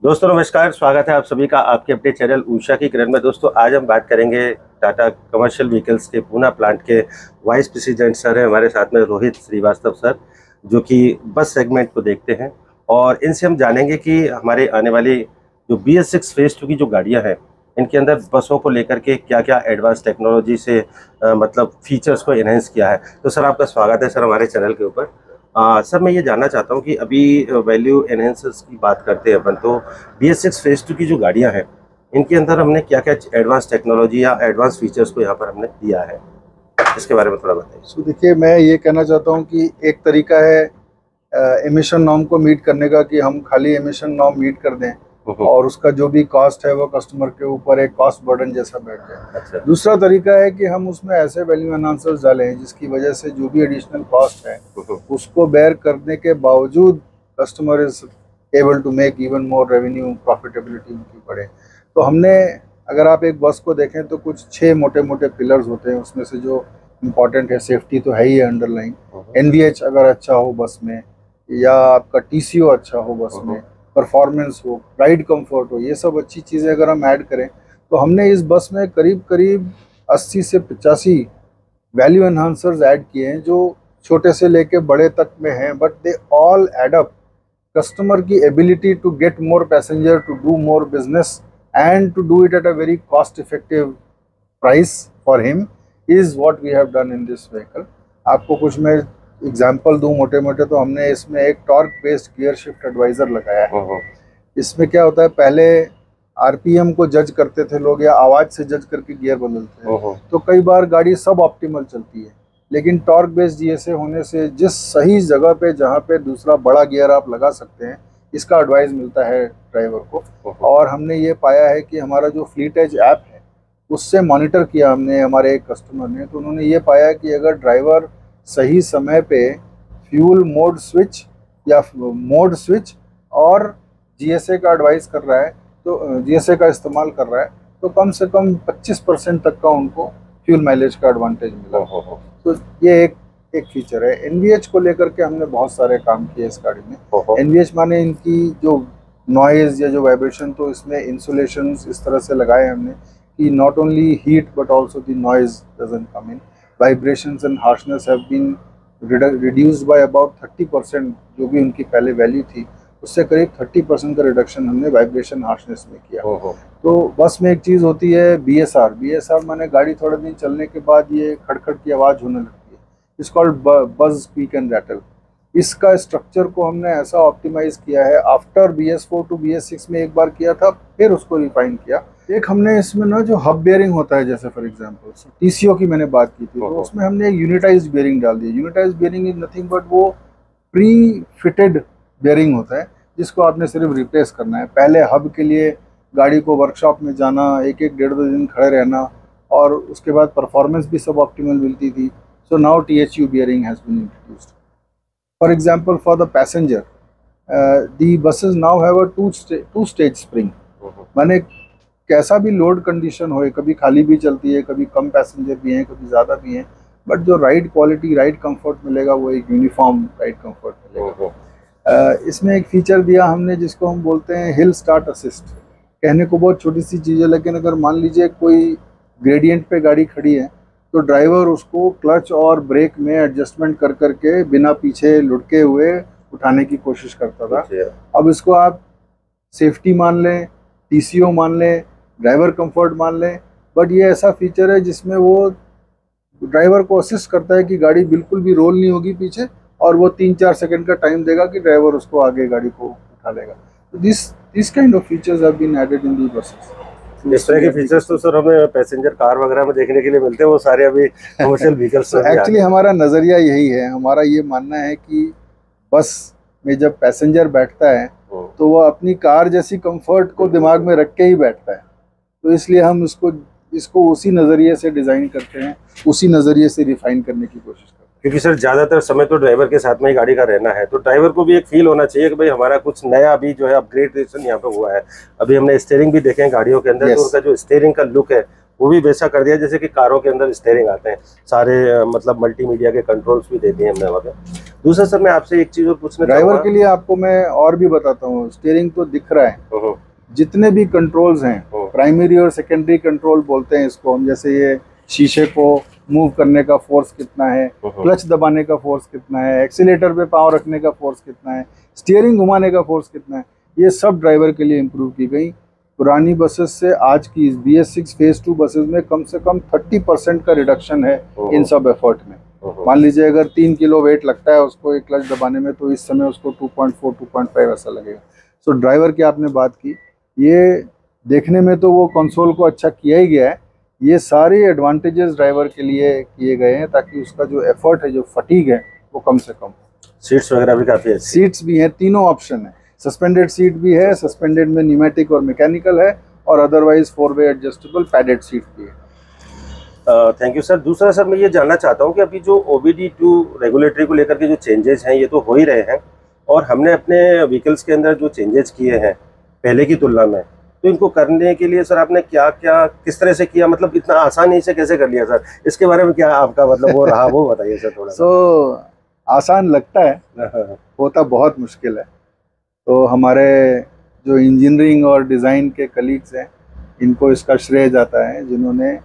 दोस्तों नमस्कार, स्वागत है आप सभी का आपके अपने चैनल उषा की किरण में। दोस्तों आज हम बात करेंगे टाटा कमर्शियल व्हीकल्स के पूना प्लांट के वाइस प्रेसिडेंट सर हैं हमारे साथ में रोहित श्रीवास्तव सर, जो कि बस सेगमेंट को देखते हैं। और इनसे हम जानेंगे कि हमारे आने वाली जो BS6 फेज 2 की जो गाड़ियाँ हैं, इनके अंदर बसों को लेकर के क्या क्या एडवांस टेक्नोलॉजी से मतलब फीचर्स को इन्हेंस किया है। तो सर आपका स्वागत है सर हमारे चैनल के ऊपर। सर मैं ये जानना चाहता हूँ कि अभी वैल्यू एनहेंसर्स की बात करते हैं अपन, तो BS6 फेज 2 की जो गाड़ियाँ हैं इनके अंदर हमने क्या क्या एडवांस टेक्नोलॉजी या एडवांस फीचर्स को यहाँ पर हमने दिया है, इसके बारे में थोड़ा बताइए। तो देखिए, मैं ये कहना चाहता हूँ कि एक तरीका है एमिशन नॉर्म को मीट करने का कि हम खाली एमिशन नॉर्म मीट कर दें और उसका जो भी कॉस्ट है वो कस्टमर के ऊपर एक कॉस्ट बर्डन जैसा बैठ जाए। अच्छा। दूसरा तरीका है कि हम उसमें ऐसे वैल्यू एनहांसर्स डालें जिसकी वजह से जो भी एडिशनल कॉस्ट है उसको बेयर करने के बावजूद customer is able to make even more revenue, profitability उनकी बढ़े। तो हमने, अगर आप एक बस को देखें तो कुछ 6 मोटे मोटे पिलर्स होते हैं। उसमें से जो इम्पॉर्टेंट है, सेफ्टी तो है ही है अंडरलाइन, NVH अगर अच्छा हो बस में, या आपका TCO अच्छा हो बस में, परफॉर्मेंस हो, राइड कंफर्ट हो, ये सब अच्छी चीज़ें अगर हम ऐड करें तो हमने इस बस में करीब करीब 80 से 85 वैल्यू एनहांसर्स ऐड किए हैं जो छोटे से लेके बड़े तक में हैं, but they all add up customer की ability to get more passenger, to do more business and to do it at a very cost effective price for him is what we have done in this vehicle. आपको कुछ मैं example दूं मोटे मोटे, तो हमने इसमें एक torque based gear shift advisor लगाया है। इसमें क्या होता है, पहले RPM को जज करते थे लोग या आवाज़ से जज करके गियर बदलते हैं, तो कई बार गाड़ी सब ऑप्टिमल चलती है। लेकिन टॉर्क बेस्ड GSA होने से जिस सही जगह पे जहाँ पे दूसरा बड़ा गियर आप लगा सकते हैं, इसका एडवाइस मिलता है ड्राइवर को। और हमने ये पाया है कि हमारा जो फ्लीट एज ऐप है उससे मॉनिटर किया हमने हमारे एक कस्टमर ने, तो उन्होंने ये पाया कि अगर ड्राइवर सही समय पे फ्यूल मोड स्विच या मोड स्विच और GSA का एडवाइस कर रहा है, तो GSA का इस्तेमाल कर रहा है, तो कम से कम 25% तक का उनको फ्यूल माइलेज का एडवांटेज मिला। तो ये एक फीचर है। NVH को लेकर के हमने बहुत सारे काम किए इस गाड़ी में। NVH माने इनकी जो नॉइज या जो वाइब्रेशन, तो इसमें इंसुलेशन इस तरह से लगाए हमने कि not only heat but also the noise doesn't come in. Vibrations and harshness have been reduced by about 30%। जो भी उनकी पहले वैल्यू थी उससे करीब 30% का रिडक्शन हमने वाइब्रेशन हार्शनेस में किया। तो बस में एक चीज़ होती है BSR माने गाड़ी थोड़े दिन चलने के बाद ये खड़खड़ की आवाज़ होने लगती है। इट्स कॉल्ड बज, स्क्वीक एंड रैटल। इसका स्ट्रक्चर को हमने ऐसा ऑप्टिमाइज किया है, आफ्टर BS4 टू BS6 में एक बार किया था, फिर उसको रिफाइन किया। एक हमने इसमें ना जो हब बेयरिंग होता है, जैसे फॉर एग्जांपल TCO की मैंने बात की थी, तो उसमें हमने एक यूनिटाइज्ड बेयरिंग डाल दी। यूनिटाइज्ड बेयरिंग इज नथिंग बट वो प्री फिटेड बेयरिंग होता है जिसको आपने सिर्फ रिप्लेस करना है। पहले हब के लिए गाड़ी को वर्कशॉप में जाना, एक 1.5-2 दिन खड़े रहना, और उसके बाद परफॉर्मेंस भी सब ऑप्टिमल मिलती थी। So now THU bearing has been introduced. For example, for the passenger, the buses now have a two stage spring. माने कैसा भी लोड कंडीशन हो, कभी खाली भी चलती है, कभी कम पैसेंजर भी हैं, कभी ज़्यादा भी हैं, बट जो राइड क्वालिटी, राइड कंफर्ट मिलेगा वो एक यूनिफॉर्म राइड कंफर्ट मिलेगा। इसमें एक फीचर दिया हमने जिसको हम बोलते हैं हिल स्टार्ट असिस्ट। कहने को बहुत छोटी सी चीज़ है, लेकिन अगर मान लीजिए कोई ग्रेडियंट पे गाड़ी खड़ी है तो ड्राइवर उसको क्लच और ब्रेक में एडजस्टमेंट कर करके बिना पीछे लुढ़के हुए उठाने की कोशिश करता था। अब इसको आप सेफ्टी मान लें, TCO मान लें, ड्राइवर कंफर्ट मान लें, बट ये ऐसा फीचर है जिसमें वो ड्राइवर को असिस्ट करता है कि गाड़ी बिल्कुल भी रोल नहीं होगी पीछे, और वो 3-4 सेकंड का टाइम देगा कि ड्राइवर उसको आगे गाड़ी को उठा लेगा। तो this kind of features have been added in the buses. इस तरह के फीचर्स तो सर हमें पैसेंजर कार वगैरह में देखने के लिए मिलते हैं, वो सारे अभी कमर्शियल व्हीकल्स में एक्चुअली हमारा नज़रिया यही है। हमारा ये मानना है कि बस में जब पैसेंजर बैठता है तो वो अपनी कार जैसी कंफर्ट को दिमाग में रख के ही बैठता है, तो इसलिए हम इसको उसी नज़रिए से डिज़ाइन करते हैं, उसी नज़रिए से रिफाइन करने की कोशिश करते हैं। क्योंकि सर ज़्यादातर समय तो ड्राइवर के साथ में ही गाड़ी का रहना है, तो ड्राइवर को भी एक फील होना चाहिए कि भाई हमारा कुछ नया अभी जो है अपग्रेडेशन यहाँ पे हुआ है। अभी हमने स्टीयरिंग भी देखे हैं गाड़ियों के अंदर, तो उनका जो स्टीयरिंग का लुक है वो भी वैसा कर दिया जैसे कि कारों के अंदर स्टीयरिंग आते हैं सारे, मतलब मल्टीमीडिया के कंट्रोल्स भी दे दिए हमने वहाँ पे। दूसरा सर मैं आपसे एक चीज़ और पूछना ड्राइवर के लिए आपको मैं और भी बताता हूँ, स्टीयरिंग तो दिख रहा है, जितने भी कंट्रोल्स हैं, प्राइमरी और सेकेंडरी कंट्रोल बोलते हैं इसको हम, जैसे ये शीशे को मूव करने का फोर्स कितना है, क्लच दबाने का फोर्स कितना है, एक्सीलेटर पे पाँव रखने का फोर्स कितना है, स्टीयरिंग घुमाने का फोर्स कितना है, ये सब ड्राइवर के लिए इम्प्रूव की गई। पुरानी बसेस से आज की इस BS6 फेज 2 बसेस में कम से कम 30% का रिडक्शन है इन सब एफर्ट में। मान लीजिए अगर 3 किलो वेट लगता है उसको एक क्लच दबाने में, तो इस समय उसको 2.4 2.5 ऐसा लगेगा। सो ड्राइवर की आपने बात की, ये देखने में तो वो कंसोल को अच्छा किया ही गया है, ये सारे एडवांटेजेस ड्राइवर के लिए किए गए हैं ताकि उसका जो एफर्ट है, जो फटीग है, वो कम से कम। सीट्स वगैरह भी काफ़ी है, सीट्स भी हैं, तीनों ऑप्शन है, सस्पेंडेड सीट भी है, सस्पेंडेड में न्यूमेटिक और मैकेनिकल है, और अदरवाइज 4-वे एडजस्टेबल पैडेड सीट भी है। Thank you sir. दूसरा सर मैं ये जानना चाहता हूँ कि अभी जो OBD2 रेगुलेटरी को लेकर के जो चेंजेस हैं ये तो हो ही रहे हैं, और हमने अपने व्हीकल्स के अंदर जो चेंजेस किए हैं पहले की तुलना में, तो इनको करने के लिए सर आपने क्या क्या किस तरह से किया, मतलब इतना आसानी से कैसे कर लिया सर, इसके बारे में क्या आपका मतलब वो रहा, वो बताइए सर थोड़ा। आसान लगता है, होता बहुत मुश्किल है। तो हमारे जो इंजीनियरिंग और डिज़ाइन के कलीग्स हैं, इनको इसका श्रेय जाता है, जिन्होंने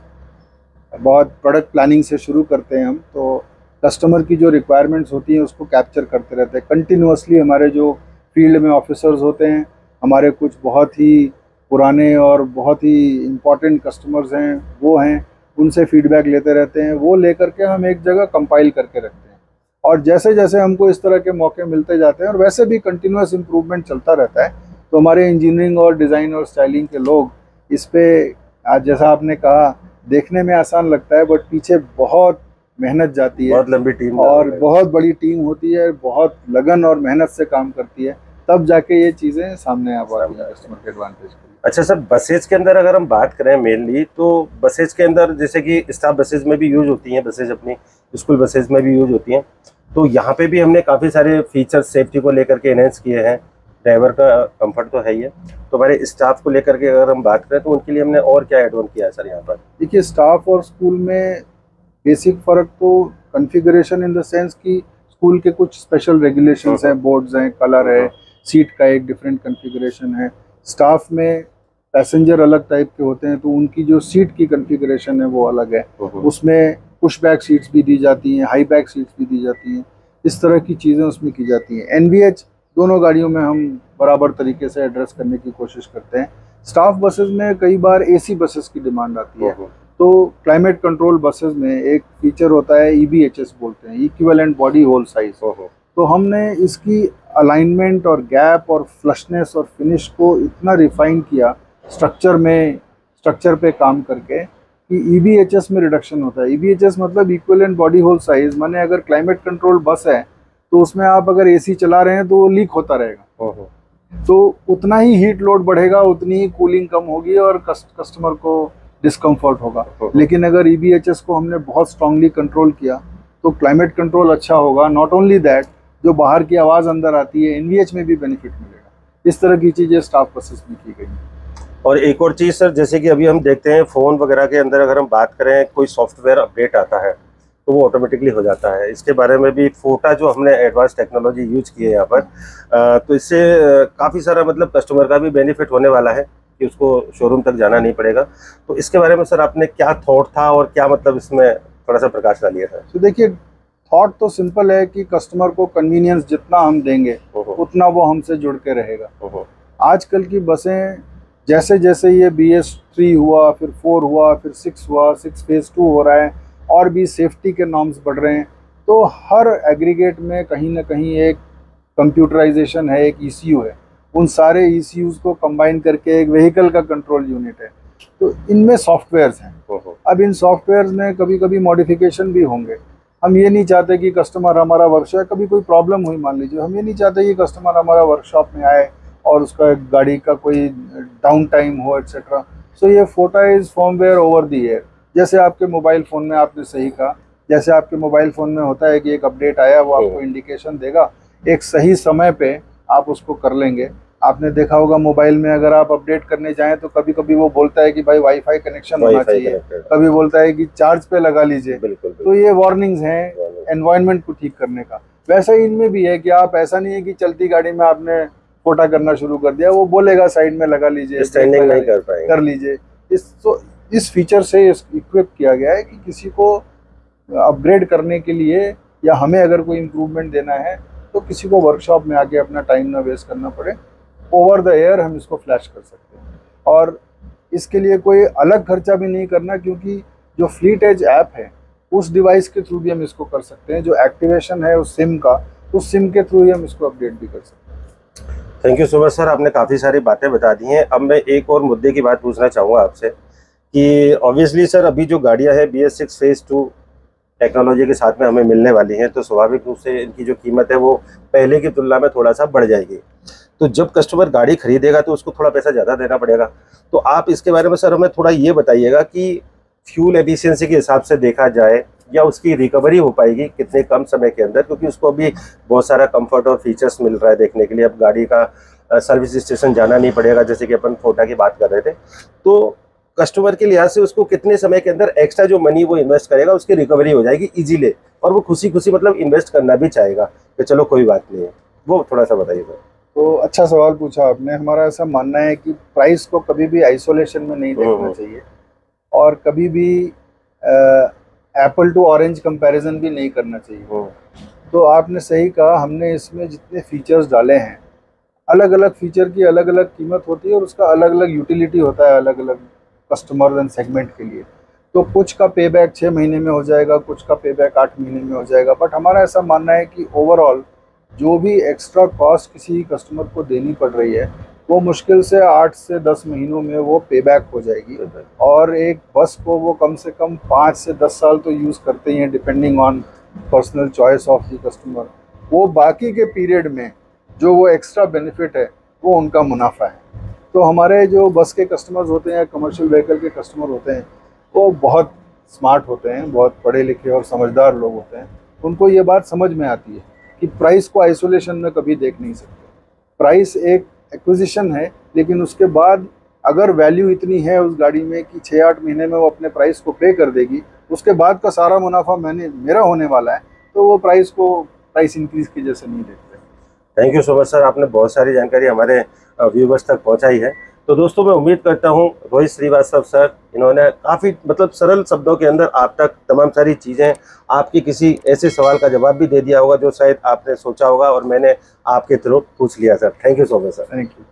बहुत प्रोडक्ट प्लानिंग से शुरू करते हैं हम, तो कस्टमर की जो रिक्वायरमेंट्स होती हैं उसको कैप्चर करते रहते हैं कंटिन्यूअसली। हमारे जो फील्ड में ऑफिसर्स होते हैं, हमारे कुछ बहुत ही पुराने और बहुत ही इम्पोर्टेंट कस्टमर्स हैं, वो हैं, उनसे फीडबैक लेते रहते हैं, वो लेकर के हम एक जगह कंपाइल करके रखते हैं, और जैसे जैसे हमको इस तरह के मौके मिलते जाते हैं, और वैसे भी कंटिन्यूअस इम्प्रूवमेंट चलता रहता है, तो हमारे इंजीनियरिंग और डिज़ाइन और स्टाइलिंग के लोग इस पे, आज जैसा आपने कहा, देखने में आसान लगता है बट पीछे बहुत मेहनत जाती है, बहुत लंबी टीम और बहुत बड़ी टीम होती है, बहुत लगन और मेहनत से काम करती है, तब जाके ये चीज़ें सामने आ पाती हैं कस्टमर के एडवांटेज के लिए। अच्छा सर, बसेज के अंदर अगर हम बात करें मेनली, तो बसेज के अंदर जैसे कि स्टाफ बसेज में भी यूज होती हैं, बसेज अपनी स्कूल बसेज में भी यूज होती हैं, तो यहाँ पे भी हमने काफ़ी सारे फीचर्स सेफ्टी को लेकर के एनहेंस किए हैं। ड्राइवर का कंफर्ट तो है ही है, तो हमारे स्टाफ को लेकर के अगर हम बात करें तो उनके लिए हमने और क्या एड ऑन किया है सर यहाँ पर? देखिए, स्टाफ और स्कूल में बेसिक फ़र्क तो कॉन्फ़िगरेशन इन द सेंस कि स्कूल के कुछ स्पेशल रेगुलेशंस हैं, बोर्ड्स हैं, कलर है, सीट का एक डिफरेंट कॉन्फ़िगरेशन है। स्टाफ में पैसेंजर अलग टाइप के होते हैं, तो उनकी जो सीट की कॉन्फ़िगरेशन है वो अलग है, उसमें पुश बैक सीट्स भी दी जाती हैं, हाई बैक सीट्स भी दी जाती हैं, इस तरह की चीज़ें उसमें की जाती हैं। NVH दोनों गाड़ियों में हम बराबर तरीके से एड्रेस करने की कोशिश करते हैं। स्टाफ बसेस में कई बार AC बसेस की डिमांड आती है, तो क्लाइमेट कंट्रोल बसेस में एक फीचर होता है, EBHS बोलते हैं, इक्विवेलेंट बॉडी होल साइज। तो हमने इसकी अलाइनमेंट और गैप और फ्लशनेस और फिनिश को इतना रिफाइन किया स्ट्रक्चर पे काम करके कि EBHS में रिडक्शन होता है। EBHS मतलब इक्विवेलेंट बॉडी होल साइज, माने अगर क्लाइमेट कंट्रोल बस है तो उसमें आप अगर AC चला रहे हैं तो वो लीक होता रहेगा, तो उतना ही हीट लोड बढ़ेगा, उतनी ही कूलिंग कम होगी और कस्टमर को डिस्कम्फर्ट होगा। लेकिन अगर EBHS को हमने बहुत स्ट्रांगली कंट्रोल किया तो क्लाइमेट कंट्रोल अच्छा होगा। नॉट ओनली दैट, जो बाहर की आवाज़ अंदर आती है, NVH में भी बेनिफिट मिलेगा। इस तरह की चीज़ें स्टाफ बसेस में की गई। और एक और चीज़ सर, जैसे कि अभी हम देखते हैं फ़ोन वगैरह के अंदर अगर हम बात करें, कोई सॉफ्टवेयर अपडेट आता है तो वो ऑटोमेटिकली हो जाता है। इसके बारे में भी फोटा जो हमने एडवांस टेक्नोलॉजी यूज की है यहाँ पर, तो इससे काफ़ी सारा मतलब कस्टमर का भी बेनिफिट होने वाला है कि उसको शोरूम तक जाना नहीं पड़ेगा। तो इसके बारे में सर आपने क्या थॉट था और क्या मतलब इसमें थोड़ा सा प्रकाश डालिए सर। तो देखिए, थॉट तो सिंपल है कि कस्टमर को कन्वीनियंस जितना हम देंगे उतना वो हमसे जुड़ के रहेगा। आजकल की बसें जैसे जैसे ये BS3 हुआ, फिर 4 हुआ, फिर 6 हुआ, 6 फेज 2 हो रहा है, और भी सेफ्टी के नॉर्म्स बढ़ रहे हैं, तो हर एग्रीगेट में कहीं ना कहीं एक कंप्यूटराइजेशन है, एक ECU है। उन सारे ECUs को कंबाइन करके एक व्हीकल का कंट्रोल यूनिट है, तो इनमें सॉफ्टवेयर्स हैं। अब इन सॉफ्टवेयर्स में कभी कभी मॉडिफिकेशन भी होंगे। हम ये नहीं चाहते कि कस्टमर हमारा वर्कशॉप, कभी कोई प्रॉब्लम हुई मान लीजिए, हम ये नहीं चाहते कि कस्टमर हमारा वर्कशॉप में आए और उसका गाड़ी का कोई डाउन टाइम हो एक्सेट्रा। सो ये फोटा is firmware over the air. जैसे आपके मोबाइल फ़ोन में, आपने सही कहा, जैसे आपके मोबाइल फ़ोन में होता है कि एक अपडेट आया, वो आपको इंडिकेशन देगा, एक सही समय पे आप उसको कर लेंगे। आपने देखा होगा मोबाइल में अगर आप अपडेट करने जाएं तो कभी कभी वो बोलता है कि भाई वाईफाई कनेक्शन होना चाहिए, कभी बोलता है कि चार्ज पे लगा लीजिए। तो ये वार्निंग्स हैं एनवायरनमेंट को ठीक करने का। वैसा ही इनमें भी है कि आप, ऐसा नहीं है कि चलती गाड़ी में आपने फोटा करना शुरू कर दिया, वो बोलेगा साइड में लगा लीजिए, स्टैंडिंग नहीं कर लीजिए। इस फीचर से इक्विप किया गया है कि किसी को अपग्रेड करने के लिए या हमें अगर कोई इम्प्रूवमेंट देना है तो किसी को वर्कशॉप में आके अपना टाइम ना वेस्ट करना पड़े, ओवर द एयर हम इसको फ्लैश कर सकते हैं। और इसके लिए कोई अलग खर्चा भी नहीं करना, क्योंकि जो फ्लीट एज ऐप है उस डिवाइस के थ्रू भी हम इसको कर सकते हैं। जो एक्टिवेशन है उस सिम का, उस सिम के थ्रू ही हम इसको अपडेट भी कर सकते हैं। Thank you so much sir, आपने काफ़ी सारी बातें बता दी हैं। अब मैं एक और मुद्दे की बात पूछना चाहूँगा आपसे कि ऑब्वियसली सर अभी जो गाड़ियाँ हैं BS6 फेज़ 2 टेक्नोलॉजी के साथ में हमें मिलने वाली हैं, तो स्वाभाविक रूप से इनकी जो कीमत है वो पहले की तुलना में थोड़ा सा बढ़ जाएगी। तो जब कस्टमर गाड़ी खरीदेगा तो उसको थोड़ा पैसा ज़्यादा देना पड़ेगा। तो आप इसके बारे में सर हमें थोड़ा ये बताइएगा कि फ्यूल एफिशिएंसी के हिसाब से देखा जाए या उसकी रिकवरी हो पाएगी कितने कम समय के अंदर, क्योंकि उसको अभी बहुत सारा कंफर्ट और फीचर्स मिल रहा है देखने के लिए। अब गाड़ी का सर्विस स्टेशन जाना नहीं पड़ेगा, जैसे कि अपन फोटा की बात कर रहे थे। तो कस्टमर के लिहाज से उसको कितने समय के अंदर एक्स्ट्रा जो मनी वो इन्वेस्ट करेगा उसकी रिकवरी हो जाएगी इजीली, और वो खुशी खुशी मतलब इन्वेस्ट करना भी चाहेगा कि चलो कोई बात नहीं है, वो थोड़ा सा बताइए सर। तो अच्छा सवाल पूछा आपने। हमारा ऐसा मानना है कि प्राइस को कभी भी आइसोलेशन में नहीं देखना चाहिए, और कभी भी एप्पल टू ऑरेंज कंपैरिजन भी नहीं करना चाहिए। तो आपने सही कहा, हमने इसमें जितने फीचर्स डाले हैं, अलग अलग फीचर की अलग अलग कीमत होती है और उसका अलग अलग यूटिलिटी होता है अलग अलग कस्टमर एंड सेगमेंट के लिए। तो कुछ का पे बैक 6 महीने में हो जाएगा, कुछ का पे बैक 8 महीने में हो जाएगा। बट हमारा ऐसा मानना है कि ओवरऑल जो भी एक्स्ट्रा कॉस्ट किसी कस्टमर को देनी पड़ रही है वो मुश्किल से 8 से 10 महीनों में वो पे बैक हो जाएगी। और एक बस को वो कम से कम 5 से 10 साल तो यूज़ करते ही हैं, depending on personal choice of the customer. वो बाकी के पीरियड में जो वो एक्स्ट्रा बेनिफिट है वो उनका मुनाफा है। तो हमारे जो बस के कस्टमर्स होते हैं, कमर्शियल व्हीकल के कस्टमर होते हैं, वो बहुत स्मार्ट होते हैं, बहुत पढ़े लिखे और समझदार लोग होते हैं। उनको ये बात समझ में आती है कि प्राइस को आइसोलेशन में कभी देख नहीं सकते। प्राइस एक एक्विजिशन है, लेकिन उसके बाद अगर वैल्यू इतनी है उस गाड़ी में कि 6-8 महीने में वो अपने प्राइस को पे कर देगी, उसके बाद का सारा मुनाफा मेरा होने वाला है, तो वो प्राइस इंक्रीज की जैसे नहीं देखते। Thank you so much sir, आपने बहुत सारी जानकारी हमारे व्यूवर्स तक पहुंचाई है। तो दोस्तों मैं उम्मीद करता हूं रोहित श्रीवास्तव सर, इन्होंने काफ़ी मतलब सरल शब्दों के अंदर आप तक तमाम सारी चीज़ें, आपकी किसी ऐसे सवाल का जवाब भी दे दिया होगा जो शायद आपने सोचा होगा और मैंने आपके थ्रू पूछ लिया sir. Thank you so much sir. Thank you.